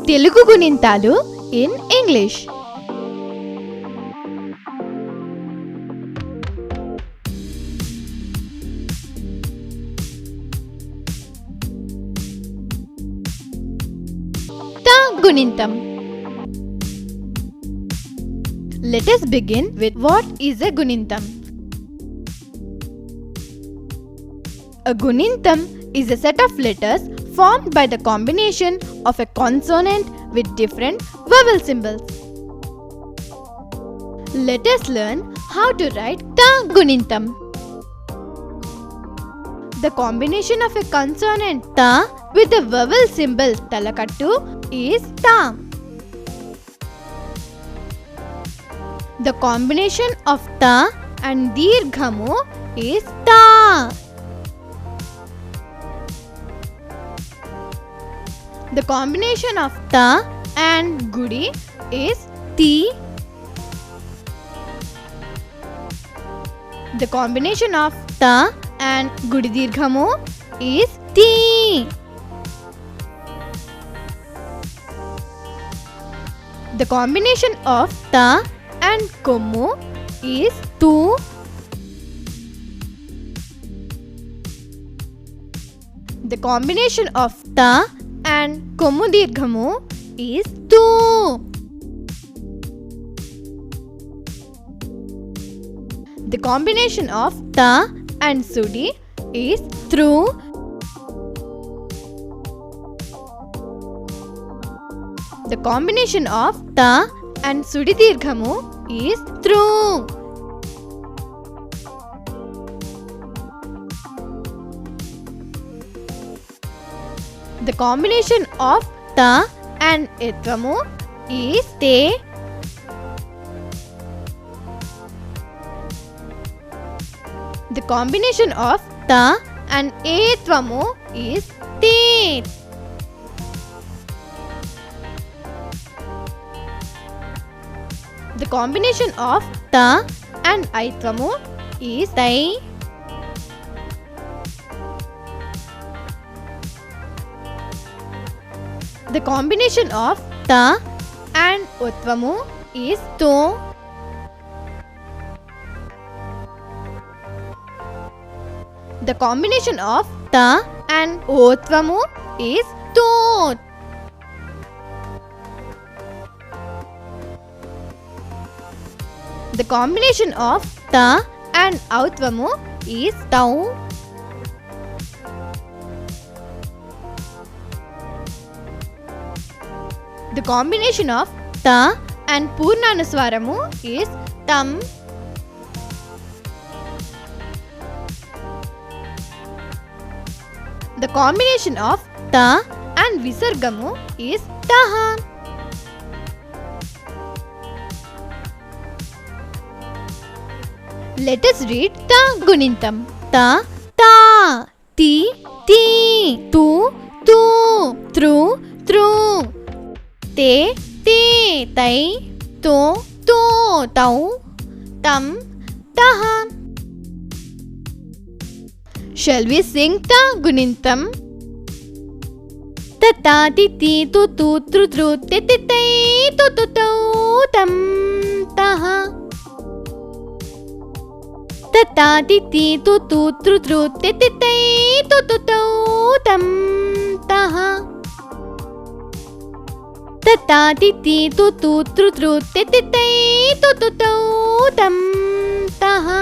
Telugu గుణింతాలు in English. త గుణింతం. Let us begin with what is a gunintam. A gunintam is a set of letters formed by the combination of a consonant with different vowel symbols. Let us learn how to write ta gunintam. The combination of a consonant ta with the vowel symbol talakattu is ta. The combination of ta and dirghamu is ta. The combination of ta and gudi is ti. The combination of ta and gudi dirghamu is ti. The combination of ta and kommu is tu. The combination of ta and kommu dirghamu is tu. The combination of ta and sudi is thru. The combination of ta and sudi dirghamu is through. The combination of ta and etvamu is te. The combination of ta and etvamu is te. The combination of ta and aitvamu is tai. The combination of ta and utvamu is to. The combination of ta and otvamu is tot. The combination of ta and autvamu is tau. The combination of ta and purnanuswaramu is tam. The combination of ta and visargamu is taha. Let us read ta gunintam. Ta, ta, ti, ti, tu, tu, thru, thru, te, te, tai, to, to, tau, tam, taha. Shall we sing ta gunintam? Ta, ta, ti, ti, tu, tu, thru, thru, te, te, tai, to, to, tau, tam, taha. Ta, ta, ti, ti, tu, tu, thru, thru, te, te, tai, to, to, tau, tam, taha. Ta, ta, ti, ti, tu, tu, thru, thru, te, te, tai, to, to, tau, tam, taha.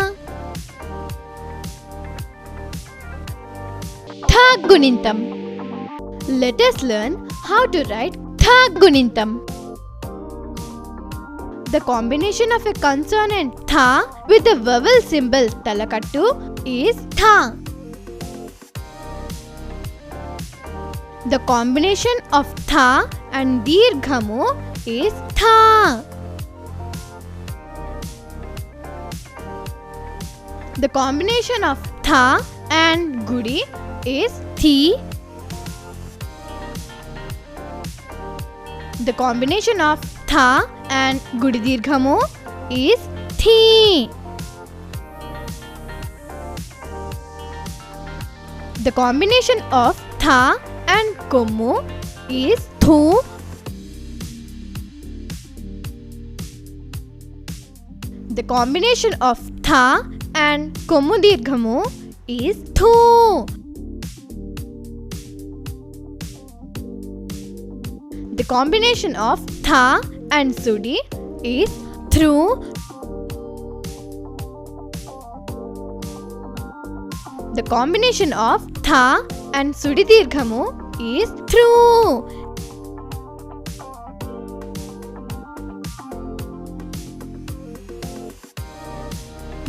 Tha gunintam. Let us learn how to write tha gunintam. The combination of a consonant tha with a vowel symbol talakattu is tha. The combination of tha and dirghamu is tha. The combination of tha and gudi is thi. The combination of tha and gudi dirghamu is thi. The combination of tha and kommu is thu. The combination of tha and kommu dirghamu is thu. The combination of tha and sudi is through. The combination of tha and sudi dirghamu is through.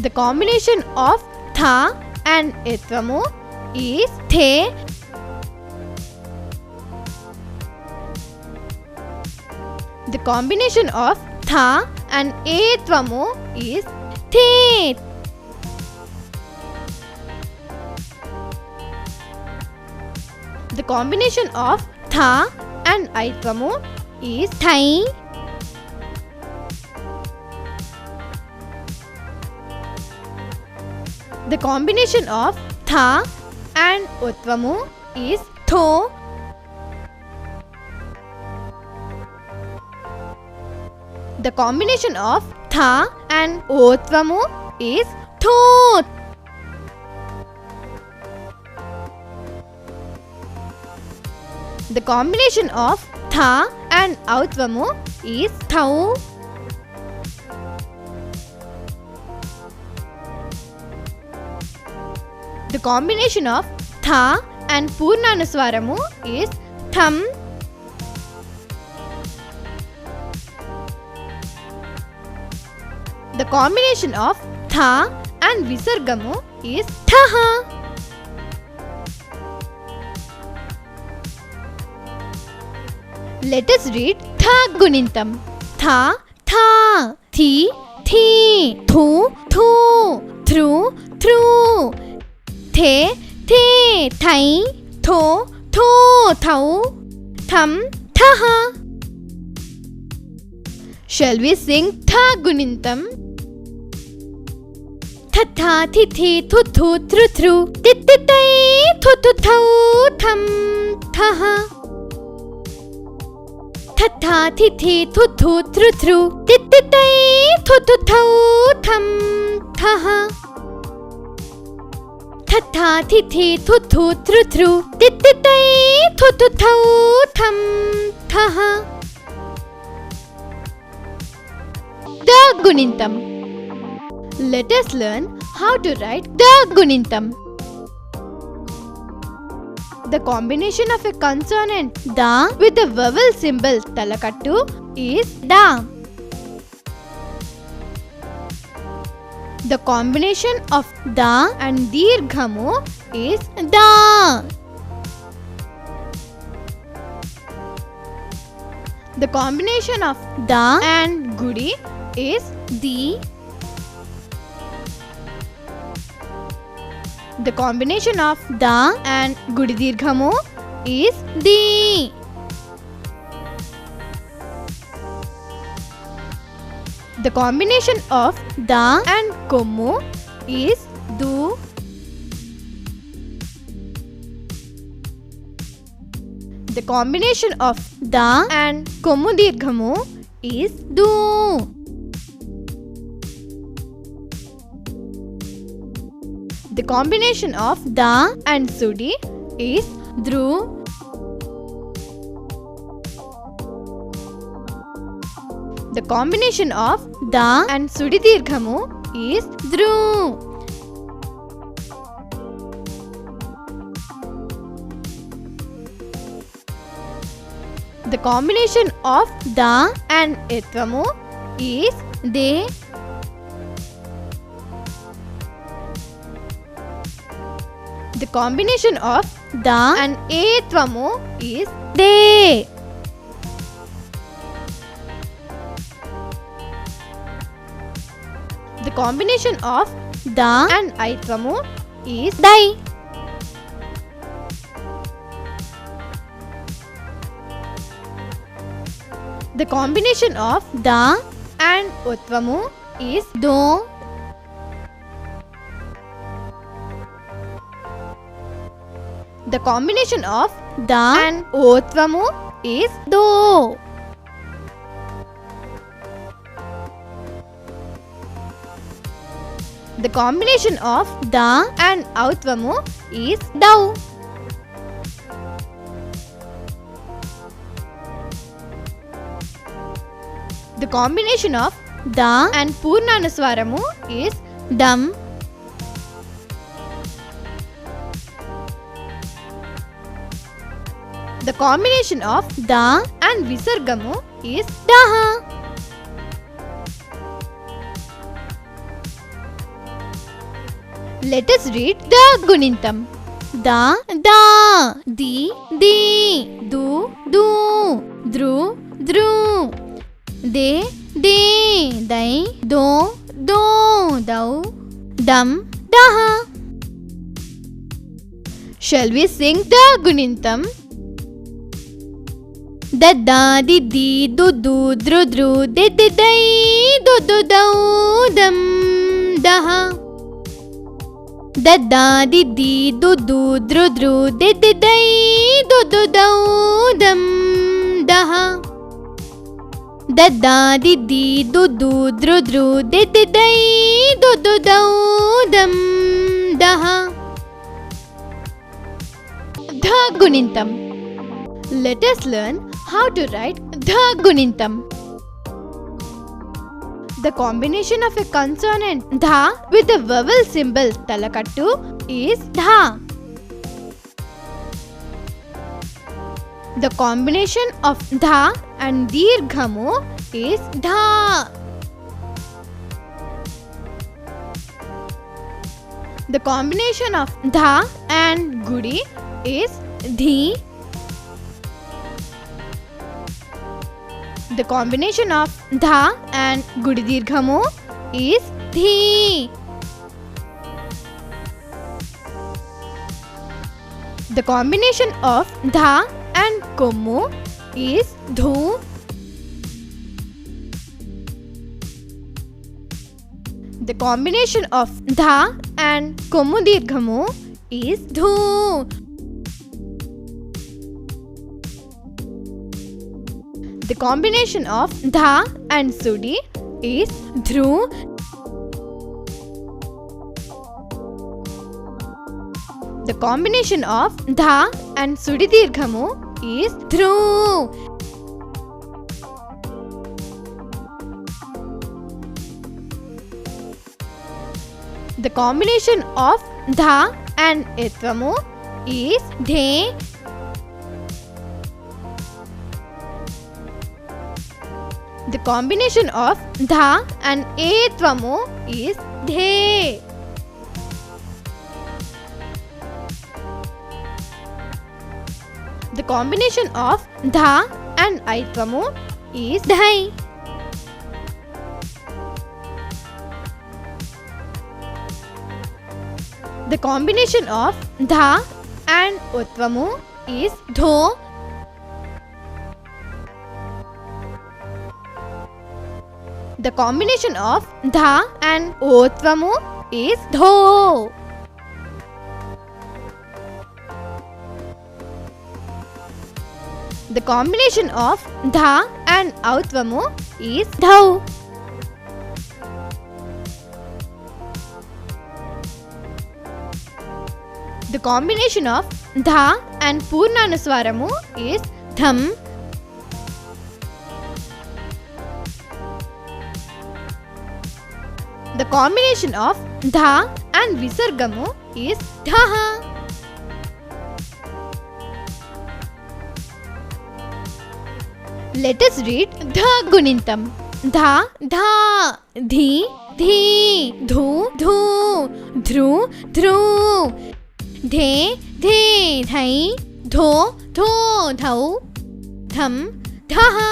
The combination of tha and etvamu is the. The combination of tha and etvamu is the. The combination of tha and aitvamu is thai. The combination of tha and utvamu is tho. The combination of tha and otvamu is thoth. The combination of tha and autvamu is thau. The combination of tha and purnanuswaramu is tham. The combination of tha and visargamu is thaha. Let us read tha gunintam. Tha, tha, thi, thi, thu, thu, thru, thru, the, the, thai, tho, tho, thau, tham, thaha. Shall we sing tha gunintam? Thatha, thithi, thuthu, thru, thru, tittitai, thuthu, thau, tham, thaha. Thatha, thithi, thuthu, thru, thru, tittitai, thuthu, thau, tham, thaha. Thatha, thithi, thuthu, thru, thru, tittitai, thuthu, thau, tham, thaha. Da gunintam. Let us learn how to write da gunintam. The combination of a consonant da with the vowel symbol talakattu is da. The combination of da and dirghamu is da. The combination of da and gudi is di. The combination of da and gudi dirghamu is di. The combination of da and kommu is du. The combination of da and kommu dirghamu is du. The combination of da and sudi is dru. The combination of da and sudi dirghamu is dru. The combination of da and etvamu is de. The combination of da and etvamu is de. The combination of da and aitvamu is dai. The combination of da and utvamu is do. The combination of da and otvamu is do. The combination of da and outvamu is dau. The combination of Da and purnanuswaramu is dam. The combination of Da and visargamu is daha. Let us read the Gunintam. Da da di di du du dru dru de de dai do do dau dam daha. Shall we sing the Gunintam? Da da di di du du dru dru de de dai do do dau dam daha. Da da di di du du dru dru de de dai do do dau dam daha. Da da di di du du dru dru de de dai do do dau dam daha. The Gunintam. Let us learn how to write the Gunintam. The combination of a consonant dha with a vowel symbol talakattu is dha. The combination of dha and dirghamu is dha. The combination of dha and gudi is dhi. The combination of dha and gudi dirghamu is dhi. The combination of dha and kommu is dhu. The combination of dha and kommu dirghamu is dhu. The combination of dha and sudi is dhru. The combination of dha and sudi dirghamu is dhru. The combination of dha and etvamu is dhe. The combination of dha and etvamu is dhe. The combination of dha and aitvamu is dhai. The combination of dha and utvamu is dho. The combination of dha and otvamu is dho. The combination of dha and outvamu is dhau. The combination of dha and purnanuswaramu is dham. The combination of dha and visargamu is dhaha. Let us read the Gunintam. Dha dha dhi dhi dhu dhu dhru dhru dhe dhe dhai dho dho dhau dham dhaha.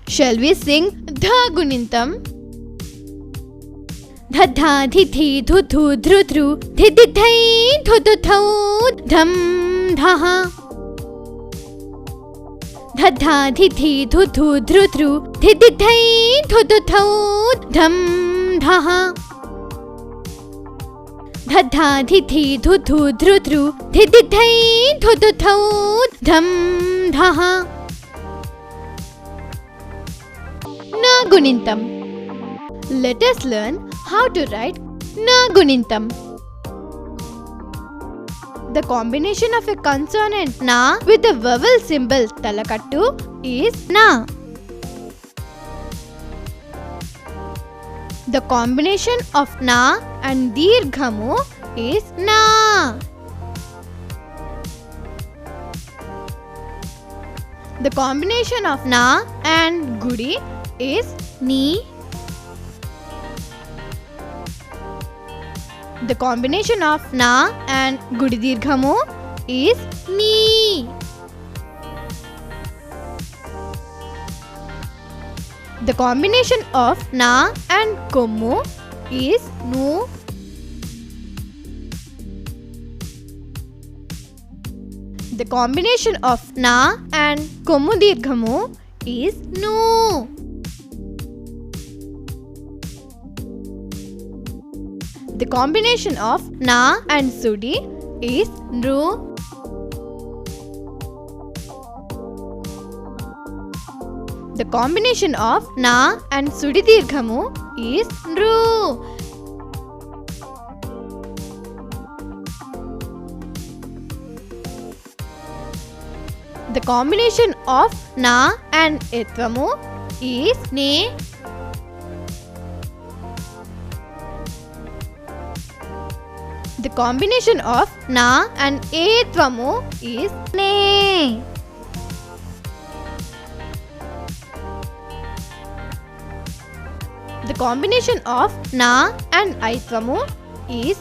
Shall we sing the Gunintam? Dha dha thi thi dhu dhu dhru dhru dhe dhe dhai dho dho dhau dham dhaha. Dha dha thi thi dhu dhu dhru dhru dhe dhe dhai dho dho dhau dham dhaha. Dha dha thi thi dhu dhu dhru dhru dhe dhe dhai dho dho dhau dham dhaha. Na Gunintam. Let us learn how to write na gunintam. The combination of a consonant na with a vowel symbol talakattu is na. The combination of na and dirghamu is na. The combination of na and gudi is ni. The combination of na and gudi dirghamu is ni. the combination of na and kommu is nu. the combination of na and kommu dirghamu is nu. the combination of na and sudi is nru. the combination of na and sudi dirghamu is nru. the combination of na and etvamu is ne. the combination of na and etvamu is ne. the combination of na and aitvamu is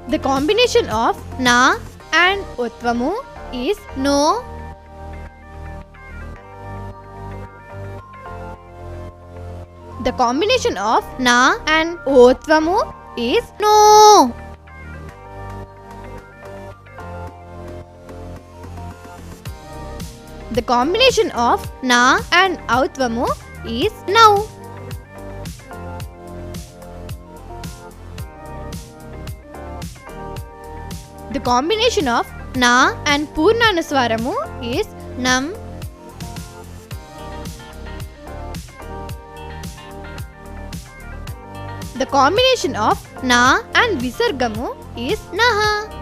the combination of na and utvamu is no. the combination of na and otvamu is no. the combination of na and outvamu is now. the combination of na and purnanuswaramu is nam. the combination of na and visargamu is naha.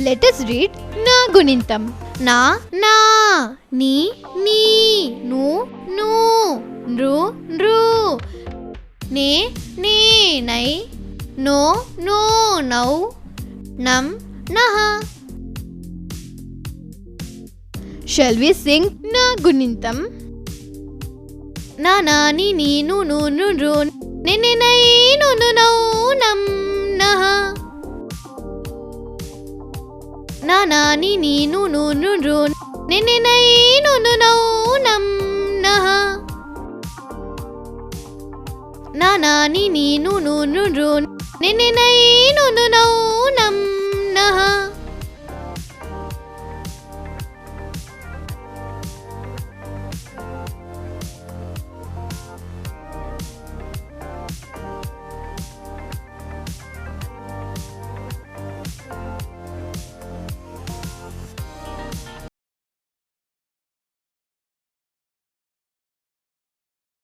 let us read na gunintam. na na ni ni nu nu nru nru ne ne nai no no nau nam naha. Shall we sing na gunintam? na na ni ni nu nu nu nru ne ne nai nu nu nau nam naha. na na ni ni nu nu nu nru ne ne nai nu nu nau nam naha. na na ni ni nu nu nu nru ne ne nai nu nu nau nam naha.